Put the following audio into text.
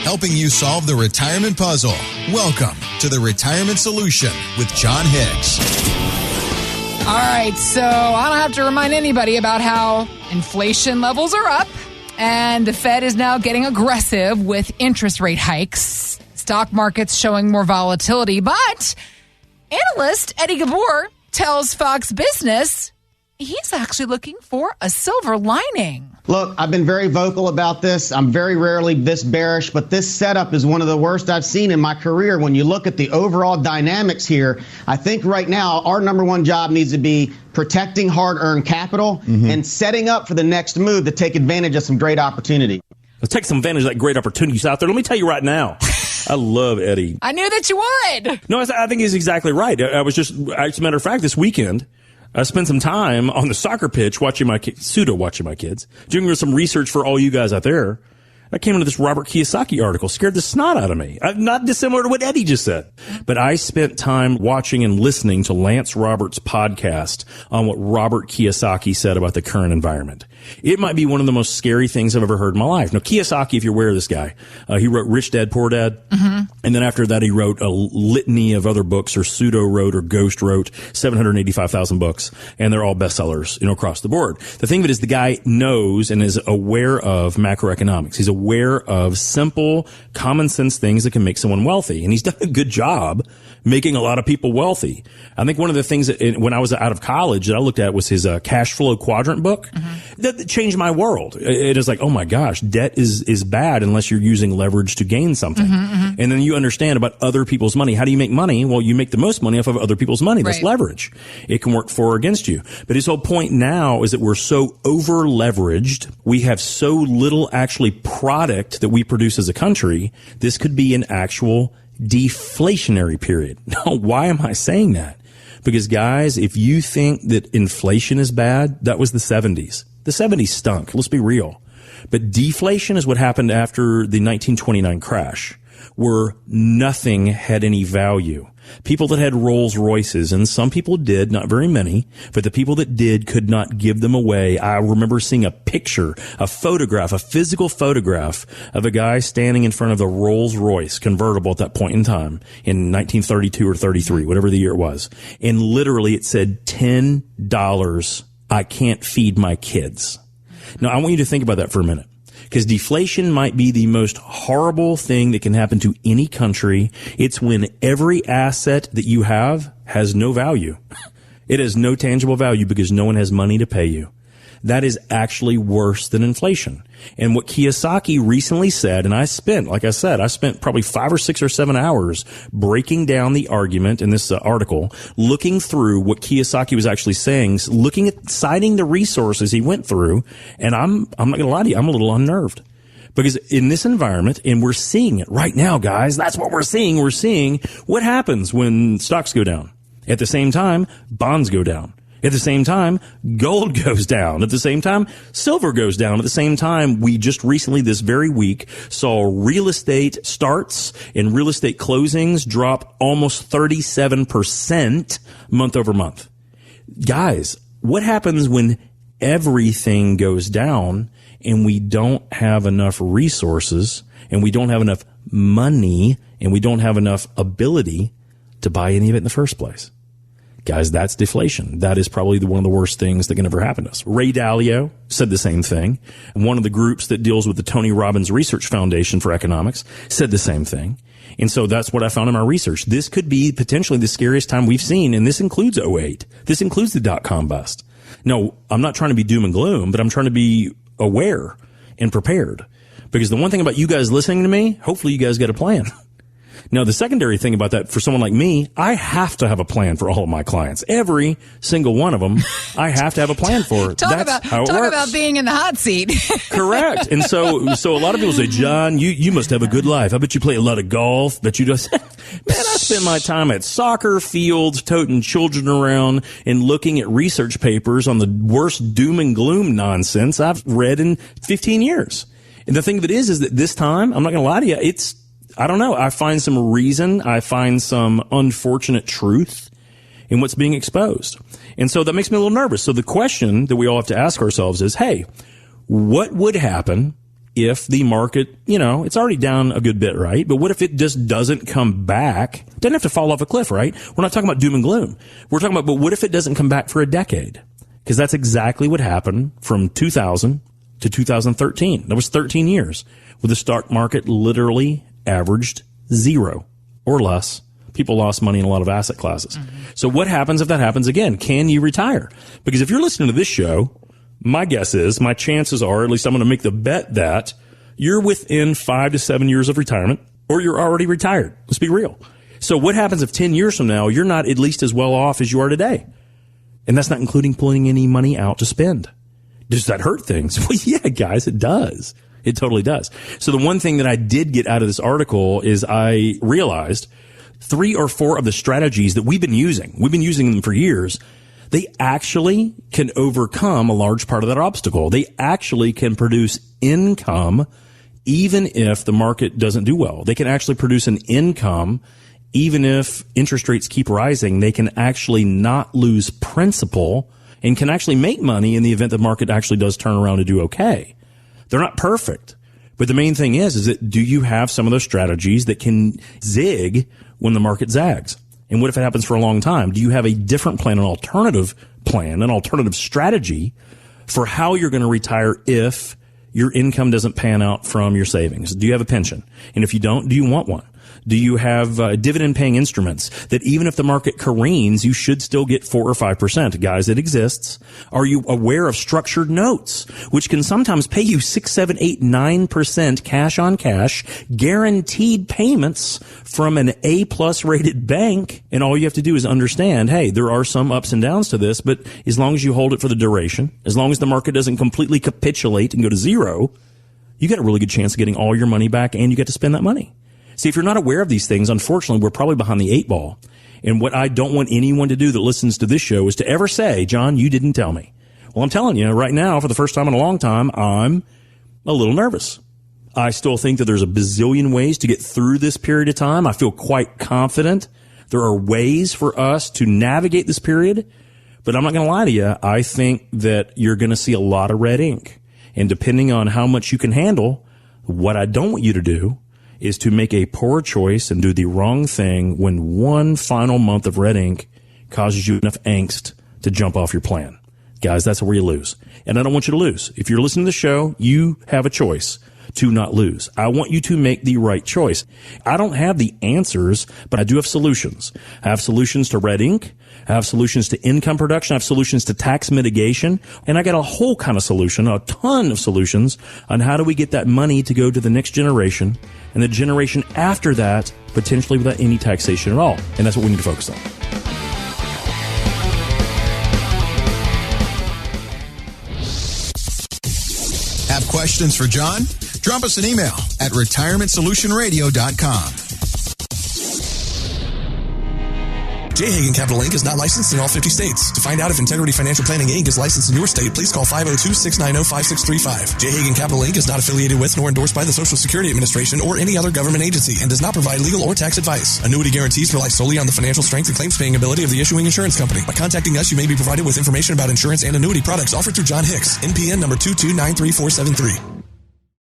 helping you solve the retirement puzzle. Welcome to The Retirement Solution with John Hicks. All right, so I don't have to remind anybody about how inflation levels are up, and the Fed is now getting aggressive with interest rate hikes. Stock markets showing more volatility, but analyst Eddie Gabor tells Fox Business he's actually looking for a silver lining. Look, I've been very vocal about this. I'm very rarely this bearish, but this setup is one of the worst I've seen in my career. When you look at the overall dynamics here, I think right now our number one job needs to be protecting hard-earned capital and setting up for the next move to take advantage of some great opportunity. Let's take some advantage of that great opportunities out there. Let me tell you right now, I love Eddie. I knew that you would. No, I think he's exactly right. As a matter of fact, this weekend, I spent some time on the soccer pitch watching my kids, pseudo-watching my kids, doing some research for all you guys out there. I came into this Robert Kiyosaki article, scared the snot out of me. Not dissimilar to what Eddie just said. But I spent time watching and listening to Lance Roberts' podcast on what Robert Kiyosaki said about the current environment. It might be one of the most scary things I've ever heard in my life. Now, Kiyosaki, if you're aware of this guy, he wrote Rich Dad, Poor Dad. And then after that, he wrote a litany of other books, or pseudo wrote, or ghost wrote 785,000 books. And they're all bestsellers, across the board. The thing of it is the guy knows and is aware of macroeconomics. He's aware of simple, common sense things that can make someone wealthy. And he's done a good job making a lot of people wealthy. I think one of the things that when I was out of college that I looked at was his cash flow quadrant book. That changed my world. It is like, oh my gosh, debt is bad unless you're using leverage to gain something. And then you understand about other people's money. How do you make money? Well, you make the most money off of other people's money. That's leverage. It can work for or against you. But his whole point now is that we're so over leveraged. We have so little actually product that we produce as a country. This could be an actual deflationary period. Now, why am I saying that? Because guys, if you think that inflation is bad, that was the 70s. The 70s stunk. Let's be real. But deflation is what happened after the 1929 crash, where nothing had any value. People that had Rolls Royces, and some people did, not very many, but the people that did could not give them away. I remember seeing a picture, a photograph, a physical photograph of a guy standing in front of a Rolls Royce convertible at that point in time in 1932 or 33, whatever the year it was. And literally it said $10, I can't feed my kids. Now I want you to think about that for a minute. Because deflation might be the most horrible thing that can happen to any country. It's when every asset that you have has no value. It has no tangible value because no one has money to pay you. That is actually worse than inflation. And what Kiyosaki recently said, and I spent probably 5 or 6 or 7 hours breaking down the argument in this article, looking through what Kiyosaki was actually saying, citing the resources he went through. And I'm not going to lie to you, I'm a little unnerved. Because in this environment, and we're seeing it right now, guys, that's what we're seeing. We're seeing what happens when stocks go down. At the same time, bonds go down. At the same time, gold goes down. At the same time, silver goes down. At the same time, we just recently, this very week, saw real estate starts and real estate closings drop almost 37% month over month. Guys, what happens when everything goes down and we don't have enough resources and we don't have enough money and we don't have enough ability to buy any of it in the first place? Guys, that's deflation. That is probably one of the worst things that can ever happen to us. Ray Dalio said the same thing. And one of the groups that deals with the Tony Robbins Research Foundation for Economics said the same thing. And so that's what I found in my research. This could be potentially the scariest time we've seen, and this includes 08. This includes the dot-com bust. No, I'm not trying to be doom and gloom, but I'm trying to be aware and prepared. Because the one thing about you guys listening to me, hopefully you guys got a plan. Now, the secondary thing about that, for someone like me, I have to have a plan for all of my clients. Every single one of them, I have to have a plan for. That's how it works. Talk about being in the hot seat. Correct. And so a lot of people say, John, you must have a good life. I bet you play a lot of golf. Bet you just, man, I spend my time at soccer fields, toting children around and looking at research papers on the worst doom and gloom nonsense I've read in 15 years. And the thing of it is that this time, I'm not going to lie to you, I don't know. I find some reason. I find some unfortunate truth in what's being exposed. And so that makes me a little nervous. So the question that we all have to ask ourselves is, hey, what would happen if the market, it's already down a good bit, right? But what if it just doesn't come back? It doesn't have to fall off a cliff, right? We're not talking about doom and gloom. We're talking about, but what if it doesn't come back for a decade? Because that's exactly what happened from 2000 to 2013. That was 13 years where the stock market literally averaged zero or less. People lost money in a lot of asset classes. Mm-hmm. So what happens if that happens again? Can you retire? Because if you're listening to this show, my guess is, my chances are, at least I'm going to make the bet that you're within 5 to 7 years of retirement, or you're already retired. Let's be real. So what happens if 10 years from now, you're not at least as well off as you are today? And that's not including pulling any money out to spend. Does that hurt things? Well, yeah, guys, it does. It totally does. So the one thing that I did get out of this article is I realized 3 or 4 of the strategies that we've been using them for years, they actually can overcome a large part of that obstacle. They actually can produce income even if the market doesn't do well. They can actually produce an income even if interest rates keep rising. They can actually not lose principal and can actually make money in the event the market actually does turn around and do okay. They're not perfect. But the main thing is that do you have some of those strategies that can zig when the market zags? And what if it happens for a long time? Do you have a different plan, an alternative strategy for how you're going to retire if your income doesn't pan out from your savings? Do you have a pension? And if you don't, do you want one? Do you have dividend-paying instruments that even if the market careens, you should still get 4 or 5%? Guys, it exists. Are you aware of structured notes, which can sometimes pay you 6, 7, 8, 9% cash on cash, guaranteed payments from an A-plus rated bank? And all you have to do is understand, hey, there are some ups and downs to this, but as long as you hold it for the duration, as long as the market doesn't completely capitulate and go to zero, you got a really good chance of getting all your money back and you get to spend that money. See, if you're not aware of these things, unfortunately, we're probably behind the 8 ball. And what I don't want anyone to do that listens to this show is to ever say, John, you didn't tell me. Well, I'm telling you right now, for the first time in a long time, I'm a little nervous. I still think that there's a bazillion ways to get through this period of time. I feel quite confident there are ways for us to navigate this period. But I'm not going to lie to you. I think that you're going to see a lot of red ink. And depending on how much you can handle, what I don't want you to do is to make a poor choice and do the wrong thing when one final month of red ink causes you enough angst to jump off your plan. Guys, that's where you lose. And I don't want you to lose. If you're listening to the show, you have a choice to not lose. I want you to make the right choice. I don't have the answers, but I do have solutions. I have solutions to red ink. I have solutions to income production. I have solutions to tax mitigation. And I got a whole kind of solution, a ton of solutions on how do we get that money to go to the next generation and the generation after that, potentially without any taxation at all. And that's what we need to focus on. Have questions for John? Drop us an email at retirementsolutionradio.com. J. Hagan Capital Inc. is not licensed in all 50 states. To find out if Integrity Financial Planning Inc. is licensed in your state, please call 502-690-5635. J. Hagan Capital Inc. is not affiliated with nor endorsed by the Social Security Administration or any other government agency and does not provide legal or tax advice. Annuity guarantees rely solely on the financial strength and claims-paying ability of the issuing insurance company. By contacting us, you may be provided with information about insurance and annuity products offered through John Hicks, NPN number 2293473.